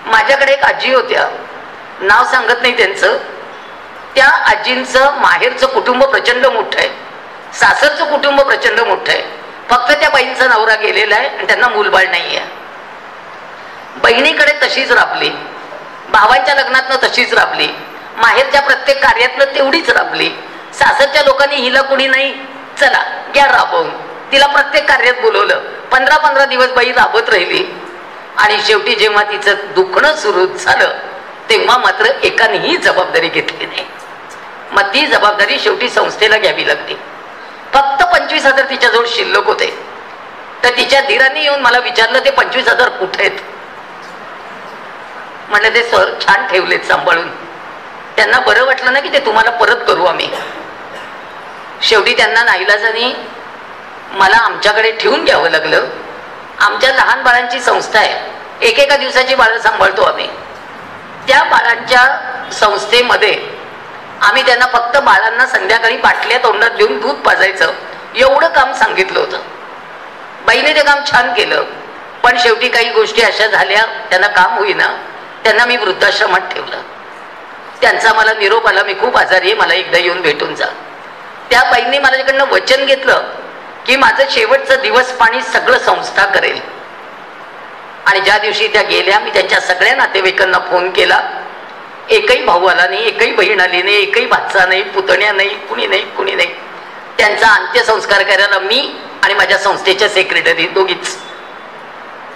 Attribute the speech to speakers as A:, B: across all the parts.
A: माझ्याकडे एक आजी होत्या, नाव सांगत नाही त्यांचं. त्या आजींचं माहेरचं कुटुंब प्रचंड मोठं आहे, सासरचं कुटुंब प्रचंड मोठं आहे. फक्त त्या बाईंचा नवरा गेलेला आहे आणि त्यांना मूलबाळ नाही आहे. बहिणीकडे तशीच राबली, भावांच्या लग्नातनं तशीच राबली, माहेरच्या प्रत्येक कार्यातनं तेवढीच राबली. सासरच्या लोकांनी हिला कुणी नाही, चला घ्या राबवून. तिला प्रत्येक कार्यात बोलवलं. 15-15 दिवस बाई राबत राहिली आणि शेवटी जेव्हा तिचं दुखणं सुरू झालं तेव्हा मात्र एकानेही जबाबदारी घेतली नाही. मग ती जबाबदारी शेवटी संस्थेला घ्यावी लागली. फक्त 25,000 तिच्याजवळ शिल्लक होते. तर तिच्या धीराने येऊन मला विचारलं, ते 25,000 कुठे आहेत? म्हणलं ते सर छान ठेवलेत सांभाळून. त्यांना बरं वाटलं ना की ते तुम्हाला परत करू आम्ही. शेवटी त्यांना नाईलाजाने मला आमच्याकडे ठेवून घ्यावं लागलं. आमच्या लहान बाळांची संस्था आहे, एकेका दिवसाची बाळं सांभाळतो आम्ही. त्या बाळांच्या संस्थेमध्ये आम्ही त्यांना फक्त बाळांना संध्याकाळी बाटल्या तोंडात देऊन दूध पाजायचं एवढं काम सांगितलं होतं. बाईने ते काम छान केलं. पण शेवटी काही गोष्टी अशा झाल्या, त्यांना काम होईना, त्यांना मी वृद्धाश्रमात ठेवलं. त्यांचा मला निरोप आला, मी खूप आजारी आहे, मला एकदा येऊन भेटून जा. त्या बाईंनी माझ्याकडनं वचन घेतलं की माझं शेवटचं दिवस पाणी सगळं संस्था करेल. आणि ज्या दिवशी त्या गेल्या, मी त्यांच्या सगळ्या नातेवाईकांना फोन केला. एकही भाऊ आला नाही, एकही बहीण आली नाही, एकही भाचा नाही, पुतण्या नाही, कुणी नाही, कुणी नाही. त्यांचा अंत्यसंस्कार करायला मी आणि माझ्या संस्थेच्या सेक्रेटरी दोघीच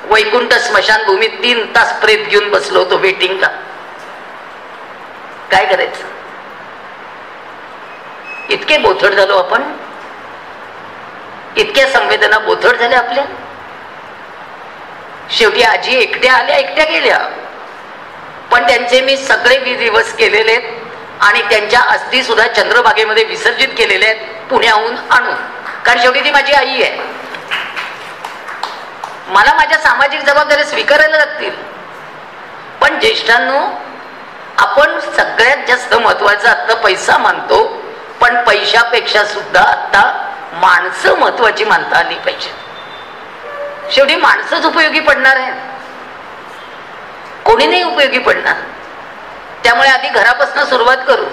A: वैकुंठ स्मशानभूमीत 3 तास प्रेत घेऊन बसलो होतो वेटिंगला. काय करायचं? इतके बोथट झालो आपण, इतक्या संवेदना बोथट झाल्या आपल्या. शेवटी आजी एकट्या आल्या, एकट्या गेल्या. पण त्यांचे मी सगळे दिवस केलेले आहेत आणि त्यांच्या अस्थी सुद्धा चंद्रभागेमध्ये विसर्जित केलेले आहेत पुण्याहून आणून. कारण शेवटी ती माझी आई आहे. मला माझ्या सामाजिक जबाबदाऱ्या स्वीकारायला लागतील. पण ज्येष्ठांनो, आपण सगळ्यात जास्त महत्वाचा आता पैसा मानतो, पण पैशापेक्षा सुद्धा आता माणसं महत्वाची मानता आली पाहिजे. शेवटी माणसंच उपयोगी पडणार आहेत, कोणी नाही उपयोगी पडणार. त्यामुळे आधी घरापासून सुरुवात करू.